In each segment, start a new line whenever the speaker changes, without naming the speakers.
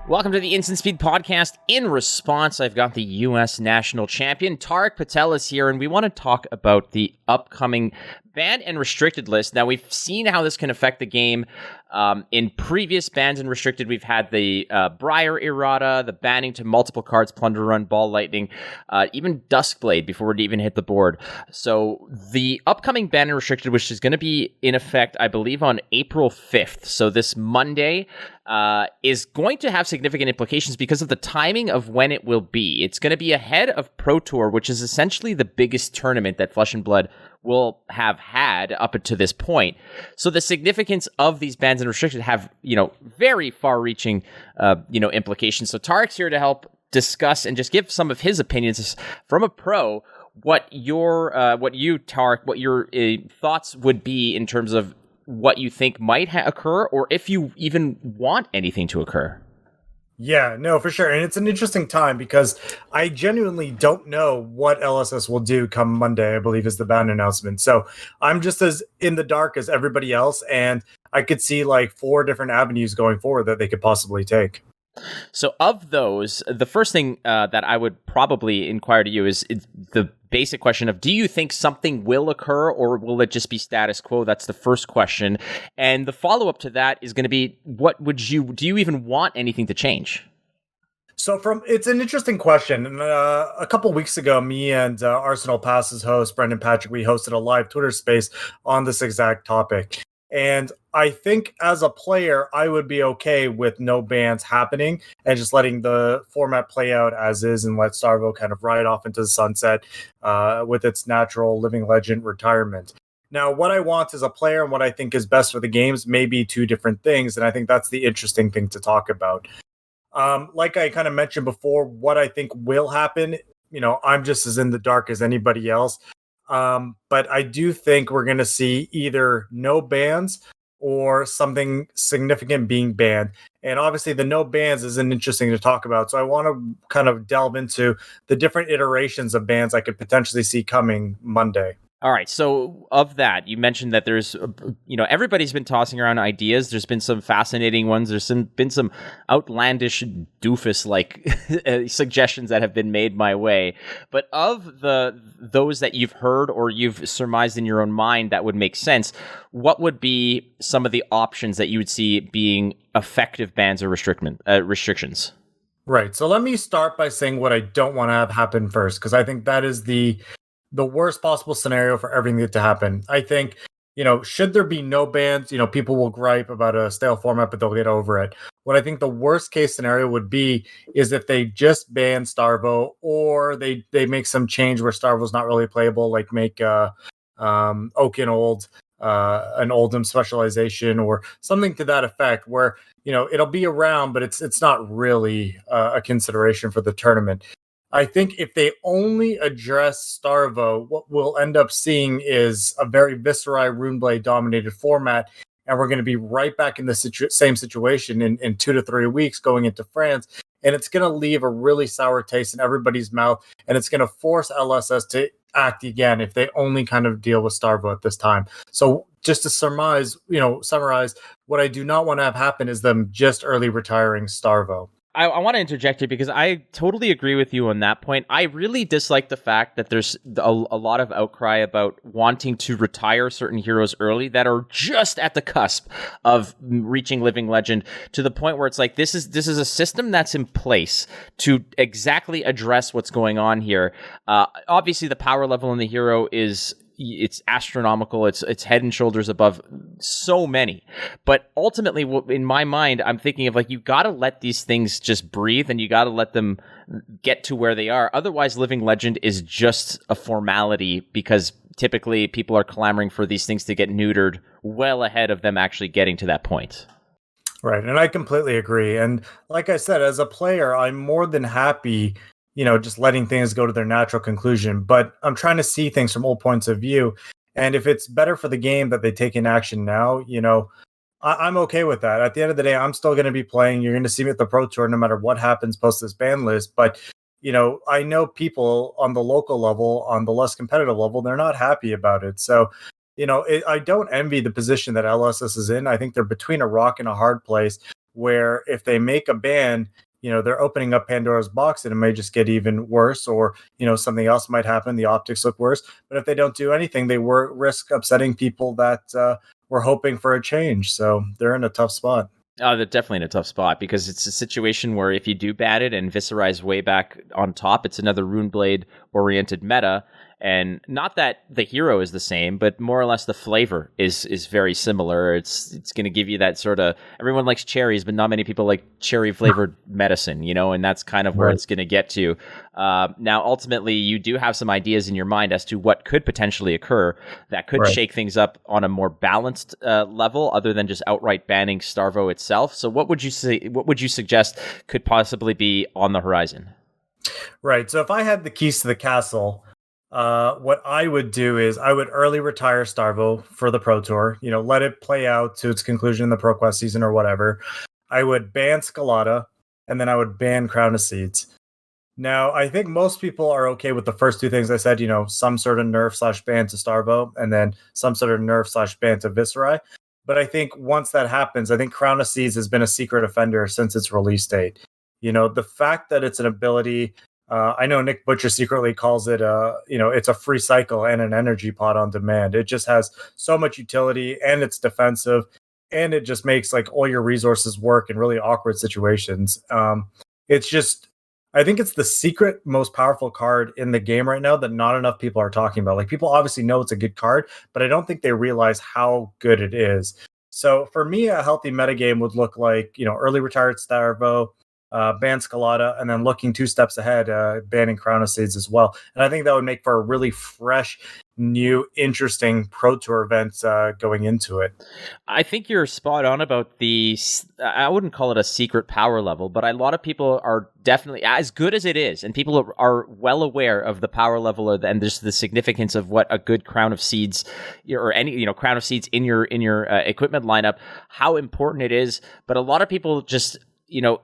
Welcome to the Instant Speed Podcast. In response, I've got the U.S. national champion, Tariq Patel, is here, and we want to talk about the upcoming banned and restricted list. Now, we've seen how this can affect the game. In previous bans and restricted, we've had the Briar errata, the banning to multiple cards, Plunder Run, Ball Lightning, even Duskblade before it even hit the board. So the upcoming ban and restricted, which is going to be in effect, I believe, on April 5th. So this Monday is going to have significant implications because of the timing of when it will be. It's going to be ahead of Pro Tour, which is essentially the biggest tournament that Flesh and Blood will have had up to this point. So the significance of these bans and restrictions have, very far-reaching, implications. So Tariq's here to help discuss and just give some of his opinions from a pro. What your thoughts would be in terms of what you think might occur, or if you even want anything to occur.
Yeah, no, for sure. And it's an interesting time because I genuinely don't know what LSS will do come Monday, I believe is the ban announcement. So I'm just as in the dark as everybody else. And I could see like 4 different avenues going forward that they could possibly take.
So of those, the first thing that I would probably inquire to you is the basic question of, do you think something will occur or will it just be status quo? That's the first question. And the follow-up to that is going to be, do you even want anything to change?
So it's an interesting question. And a couple weeks ago, me and Arsenal Pass's host, Brendan Patrick, we hosted a live Twitter space on this exact topic. And I think as a player, I would be okay with no bans happening and just letting the format play out as is and let Starvo kind of ride off into the sunset with its natural living legend retirement. Now, what I want as a player and what I think is best for the games may be 2 different things. And I think that's the interesting thing to talk about. Like I kind of mentioned before, what I think will happen, I'm just as in the dark as anybody else. But I do think we're going to see either no bans or something significant being banned. And obviously the no bans isn't interesting to talk about. So I want to kind of delve into the different iterations of bans I could potentially see coming Monday.
All right. So of that, you mentioned that there's, everybody's been tossing around ideas. There's been some fascinating ones. There's been some outlandish doofus-like suggestions that have been made my way. But of those that you've heard or you've surmised in your own mind that would make sense, what would be some of the options that you would see being effective bans or restrictions?
Right. So let me start by saying what I don't want to have happen first, because I think that is the worst possible scenario for everything to happen. I think, should there be no bans, people will gripe about a stale format, but they'll get over it. What I think the worst case scenario would be is if they just ban Starvo, or they make some change where Starvo's not really playable, like make Oaken Old an Oldham specialization or something to that effect, where it'll be around, but it's not really a consideration for the tournament. I think if they only address Starvo, what we'll end up seeing is a very Viserai Runeblade dominated format, and we're going to be right back in the same situation in 2 to 3 weeks going into France, and it's going to leave a really sour taste in everybody's mouth, and it's going to force LSS to act again if they only kind of deal with Starvo at this time. So just to summarize, what I do not want to have happen is them just early retiring Starvo.
I want to interject here because I totally agree with you on that point. I really dislike the fact that there's a lot of outcry about wanting to retire certain heroes early that are just at the cusp of reaching Living Legend, to the point where it's like, this is a system that's in place to exactly address what's going on here. Obviously, the power level in the hero it's astronomical. It's head and shoulders above so many. But ultimately, in my mind, I'm thinking of you got to let these things just breathe, and you got to let them get to where they are. Otherwise, Living Legend is just a formality, because typically people are clamoring for these things to get neutered well ahead of them actually getting to that point.
Right. And I completely agree. And like I said, as a player, I'm more than happy just letting things go to their natural conclusion. But I'm trying to see things from all points of view. And if it's better for the game that they take in action now, I'm okay with that. At the end of the day, I'm still going to be playing. You're going to see me at the Pro Tour no matter what happens post this ban list. But, I know people on the local level, on the less competitive level, they're not happy about it. So, I don't envy the position that LSS is in. I think they're between a rock and a hard place, where if they make a ban, they're opening up Pandora's box and it may just get even worse, or, something else might happen. The optics look worse. But if they don't do anything, they risk upsetting people that were hoping for a change. So they're in a tough spot.
Oh, they're definitely in a tough spot because it's a situation where if you do bat it and Viserai's way back on top, it's another Runeblade oriented meta. And not that the hero is the same, but more or less the flavor is very similar. It's going to give you that sort of, everyone likes cherries, but not many people like cherry flavored medicine, and that's kind of where it's going to get to. Now, ultimately, you do have some ideas in your mind as to what could potentially occur that could shake things up on a more balanced level, other than just outright banning Starvo itself. So, what would you say? What would you suggest could possibly be on the horizon?
Right. So, if I had the keys to the castle, what I would do is I would early retire Starvo for the Pro Tour, let it play out to its conclusion in the Pro Quest season or whatever. I would ban Scalata, and then I would ban Crown of Seeds. Now, I think most people are okay with the first two things I said, some sort of nerf / ban to Starvo, and then some sort of nerf / ban to Viserai. But I think once that happens, I think Crown of Seeds has been a secret offender since its release date. The fact that it's an ability, I know Nick Butcher secretly calls it, it's a free cycle and an energy pot on demand. It just has so much utility, and it's defensive, and it just makes like all your resources work in really awkward situations. It's just, I think it's the secret most powerful card in the game right now that not enough people are talking about. Like, people obviously know it's a good card, but I don't think they realize how good it is. So for me, a healthy metagame would look like, early retired Starvo, ban Scalata, and then looking 2 steps ahead, banning Crown of Seeds as well. And I think that would make for a really fresh, new, interesting Pro Tour event going into it.
I think you're spot on about I wouldn't call it a secret power level, but a lot of people are definitely, as good as it is, and people are well aware of the power level and just the significance of what a good Crown of Seeds or any, Crown of Seeds in your equipment lineup, how important it is. But a lot of people just,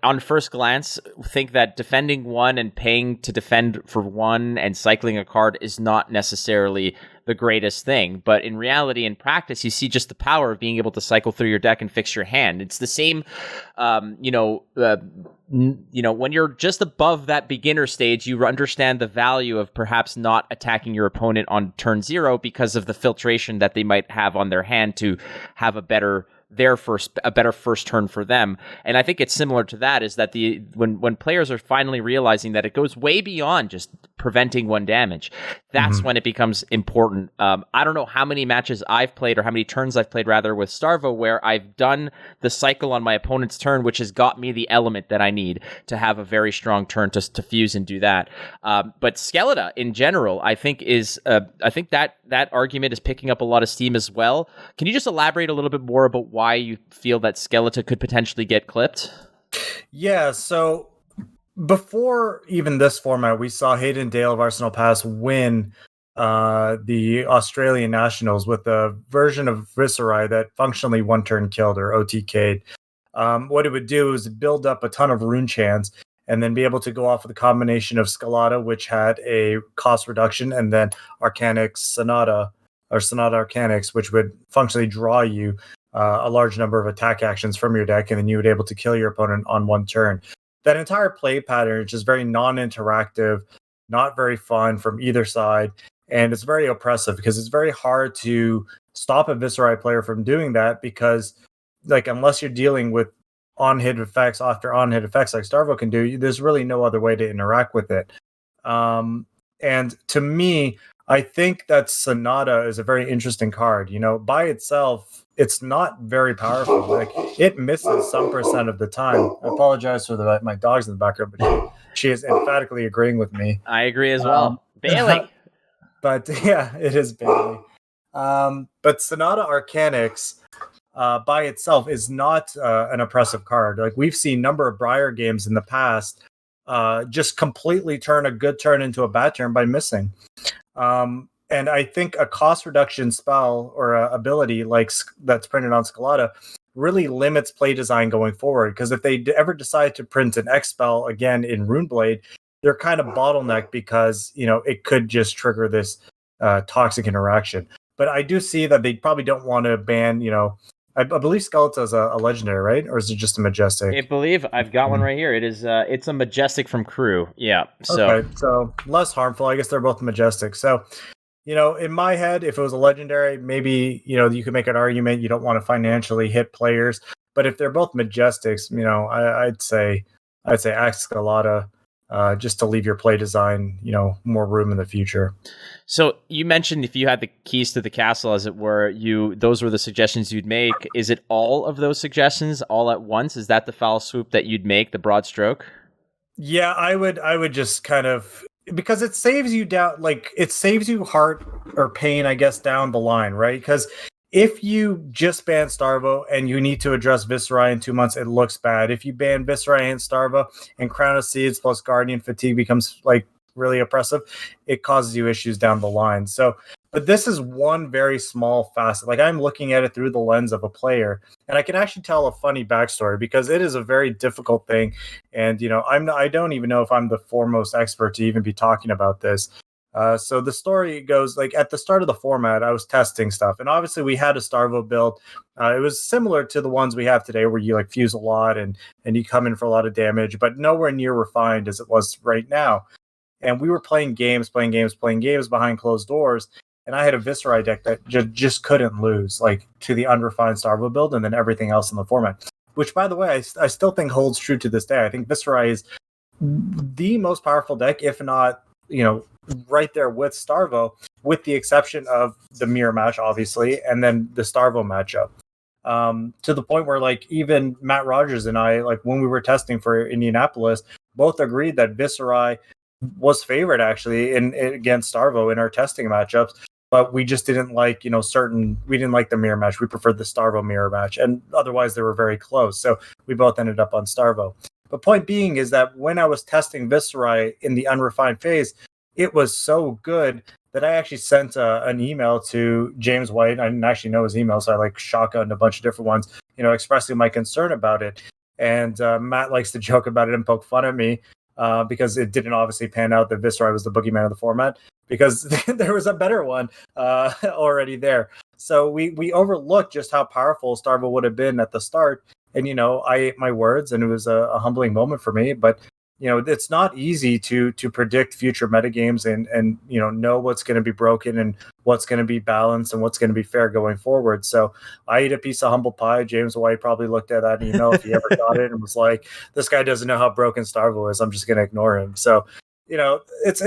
on first glance, think that defending one and paying to defend for one and cycling a card is not necessarily the greatest thing. But in reality, in practice, you see just the power of being able to cycle through your deck and fix your hand. It's the same, when you're just above that beginner stage, you understand the value of perhaps not attacking your opponent on turn 0 because of the filtration that they might have on their hand to have a better first turn for them. And I think it's similar to that, is that when players are finally realizing that it goes way beyond just preventing 1 damage, that's when it becomes important. I don't know how many matches I've played, or how many turns I've played rather, with Starvo, where I've done the cycle on my opponent's turn, which has got me the element that I need to have a very strong turn to fuse and do that. But Skeleta in general, I think that argument is picking up a lot of steam as well. Can you just elaborate a little bit more about why you feel that Skeleta could potentially get clipped?
Yeah, so before even this format, we saw Hayden Dale of Arsenal Pass win the Australian Nationals with a version of Viserai that functionally one turn killed, or OTK'd. What it would do is build up a ton of rune chants, and then be able to go off with a combination of Scalata, which had a cost reduction, and then Arcanics Sonata, or Sonata Arcanics, which would functionally draw you a large number of attack actions from your deck, and then you would be able to kill your opponent on 1 turn. That entire play pattern is just very non-interactive, not very fun from either side, and it's very oppressive because it's very hard to stop a Viserai player from doing that, because, like, unless you're dealing with on-hit effects after on-hit effects like Starvo can do, there's really no other way to interact with it. And to me, I think that Sonata is a very interesting card. By itself, it's not very powerful. Like, it misses some percent of the time. I apologize for my dog's in the background, but she is emphatically agreeing with me.
I agree as well. Bailey.
But yeah, it is Bailey. But Sonata Arcanics by itself is not an oppressive card. Like, we've seen a number of Briar games in the past just completely turn a good turn into a bad turn by missing. And I think a cost reduction spell or ability like that's printed on Scalata really limits play design going forward, because if they ever decide to print an X spell again in Runeblade, they're kind of bottlenecked, because it could just trigger this toxic interaction. But I do see that they probably don't want to ban I believe Skeletor's a legendary, right? Or is it just a majestic?
I believe I've got one right here. It is it's a majestic from crew. Yeah. So
Okay, so less harmful. I guess they're both majestic. So, in my head, if it was a legendary, maybe, you could make an argument you don't want to financially hit players. But if they're both majestics, I'd say Axcalata, just to leave your play design, more room in the future.
So you mentioned if you had the keys to the castle, as it were, those were the suggestions you'd make. Is it all of those suggestions all at once? Is that the foul swoop that you'd make, the broad stroke?
Yeah, I would just kind of, because it saves you down, like it saves you heart or pain, I guess, down the line, right? Because if you just ban Starvo and you need to address Viserai in 2 months, it looks bad. If you ban Viserai and Starvo and Crown of Seeds plus Guardian Fatigue becomes like really oppressive, it causes you issues down the line. So, but this is one very small facet. Like, I'm looking at it through the lens of a player, and I can actually tell a funny backstory because it is a very difficult thing. And I don't even know if I'm the foremost expert to even be talking about this. So the story goes, like, at the start of the format, I was testing stuff, and obviously we had a Starvo build. It was similar to the ones we have today, where you like fuse a lot and you come in for a lot of damage, but nowhere near refined as it was right now. And we were playing games behind closed doors. And I had a Viserai deck that just couldn't lose, like, to the unrefined Starvo build, and then everything else in the format. Which, by the way, I still think holds true to this day. I think Viserai is the most powerful deck, if not, right there with Starvo, with the exception of the mirror match, obviously, and then the Starvo matchup. To the point where, like, even Matt Rogers and I, like, when we were testing for Indianapolis, both agreed that Viserai was favored actually in against Starvo in our testing matchups, but we just didn't like, we didn't like the mirror match. We preferred the Starvo mirror match, and otherwise they were very close. So we both ended up on Starvo. But point being is that when I was testing Viserai in the unrefined phase, it was so good that I actually sent an email to James White. I didn't actually know his email, so I like shotgunned a bunch of different ones, expressing my concern about it. And Matt likes to joke about it and poke fun at me because it didn't obviously pan out that Viserai was the boogeyman of the format, because there was a better one already there. So we overlooked just how powerful Starvo would have been at the start. And, I ate my words, and it was a humbling moment for me. But it's not easy to predict future metagames and know what's going to be broken and what's going to be balanced and what's going to be fair going forward. So I ate a piece of humble pie. James White probably looked at that email, if he ever got it, and was like, "This guy doesn't know how broken Starvo is. I'm just going to ignore him." So it's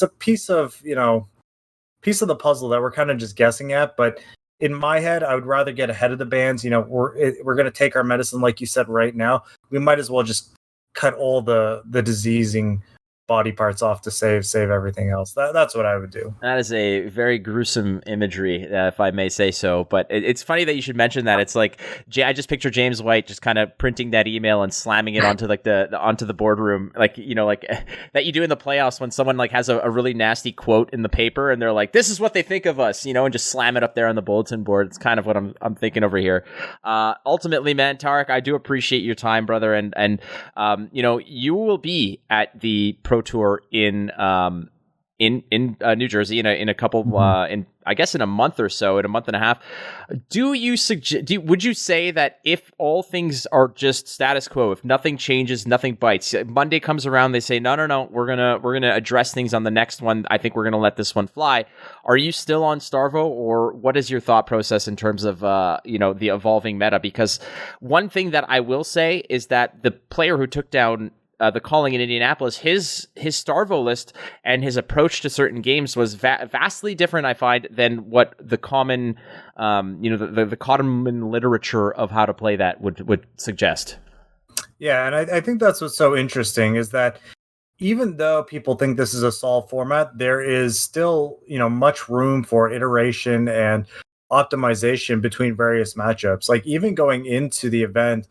a piece of the puzzle that we're kind of just guessing at. But in my head, I would rather get ahead of the bans. We're going to take our medicine, like you said, right now. We might as well just cut all the diseasing body parts off to save everything else. That's what I would do.
That is a very gruesome imagery, if I may say so. But it's funny that you should mention that. It's like, I just picture James White just kind of printing that email and slamming it onto like onto the boardroom, like like that you do in the playoffs when someone like has a really nasty quote in the paper and they're like, "This is what they think of us," and just slam it up there on the bulletin board. It's kind of what I'm thinking over here. Ultimately, man, Tariq, I do appreciate your time, brother, and you will be at the Pro Tour in New Jersey in a couple I guess in a month or so, in a month and a half. Would you say that if all things are just status quo, if nothing changes, nothing bites, Monday comes around, they say no, we're gonna address things on the next one. I think we're gonna let this one fly. Are you still on Starvo, or what is your thought process in terms of the evolving meta? Because one thing that I will say is that the player who took down the calling in Indianapolis, his Starvo list and his approach to certain games was vastly different, I find, than what the common, the common literature of how to play that would suggest.
Yeah, and I think that's what's so interesting is that even though people think this is a solved format, there is still much room for iteration and optimization between various matchups. Like, even going into the event,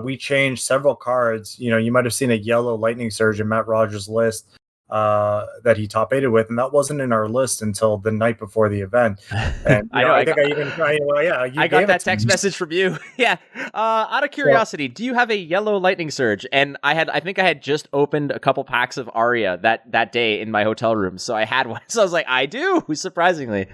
we changed several cards. You might have seen a yellow Lightning Surge in Matt Rogers' list that he top 8'd with, and that wasn't in our list until the night before the event. And I
got that text message from you. Yeah. Out of curiosity, do you have a yellow Lightning Surge? And I think I had just opened a couple packs of Aria that day in my hotel room, so I had one. So I was like, I do, surprisingly.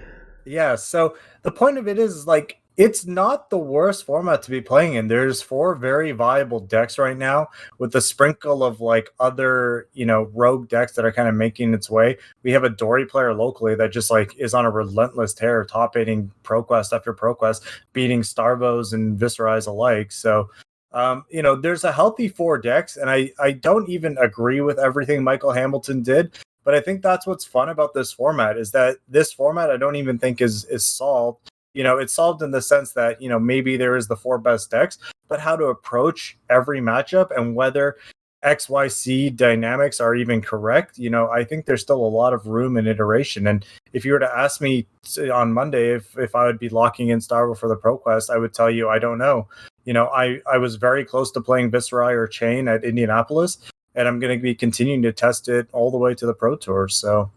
Yeah. So the point of it is, like, It's not the worst format to be playing in. There's 4 very viable decks right now with a sprinkle of like other, rogue decks that are kind of making its way. We have a Dory player locally that just like is on a relentless tear, top eighting ProQuest after ProQuest, beating Starvos and Viserais alike. So, there's a healthy 4 decks, and I don't even agree with everything Michael Hamilton did. But I think that's what's fun about this format is that this format I don't even think is solved. It's solved in the sense that, maybe there is the 4 best decks, but how to approach every matchup and whether XYC dynamics are even correct, I think there's still a lot of room and iteration. And if you were to ask me on Monday if I would be locking in Starvo for the ProQuest, I would tell you I don't know. I was very close to playing Viserai or Chain at Indianapolis, and I'm going to be continuing to test it all the way to the Pro Tour. So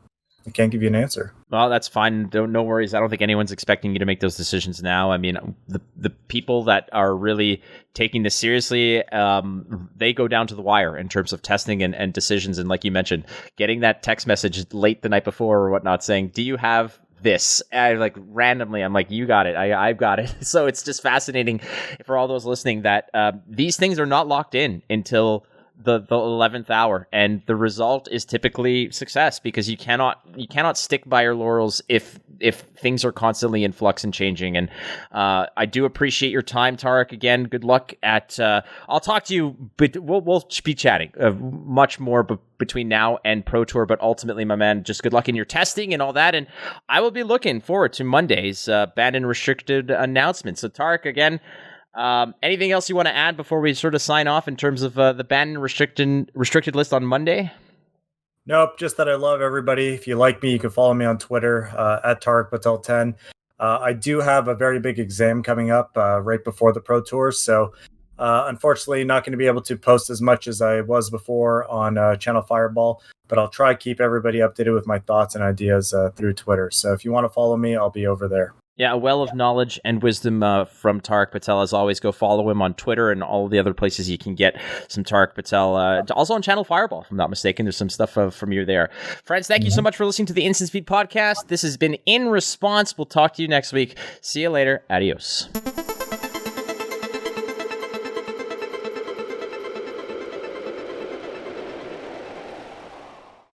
I can't give you an answer.
Well, that's fine. No worries. I don't think anyone's expecting you to make those decisions now. I mean, the people that are really taking this seriously, they go down to the wire in terms of testing and decisions. And like you mentioned, getting that text message late the night before or whatnot saying, do you have this? Like randomly, I'm like, you got it. I've got it. So it's just fascinating for all those listening that these things are not locked in until the 11th hour, and the result is typically success because you cannot stick by your laurels if things are constantly in flux and changing. And I do appreciate your time, Tariq. Again, good luck at I'll talk to you, but we'll be chatting much more between now and Pro Tour. But ultimately, my man, just good luck in your testing and all that, and I will be looking forward to Monday's banned and restricted announcement. So Tariq, again, anything else you want to add before we sort of sign off in terms of the banned and restricted list on Monday?
Nope, just that I love everybody. If you like me, you can follow me on Twitter at Tariq Patel 10. I do have a very big exam coming up right before the Pro Tour, so unfortunately not going to be able to post as much as I was before on Channel Fireball, but I'll try to keep everybody updated with my thoughts and ideas through Twitter. So if you want to follow me, I'll be over there.
Yeah, a well of knowledge and wisdom from Tariq Patel. As always, go follow him on Twitter and all the other places you can get some Tariq Patel. Also on Channel Fireball, if I'm not mistaken. There's some stuff from you there. Friends, thank you so much for listening to the Instant Speed Podcast. This has been In Response. We'll talk to you next week. See you later. Adios.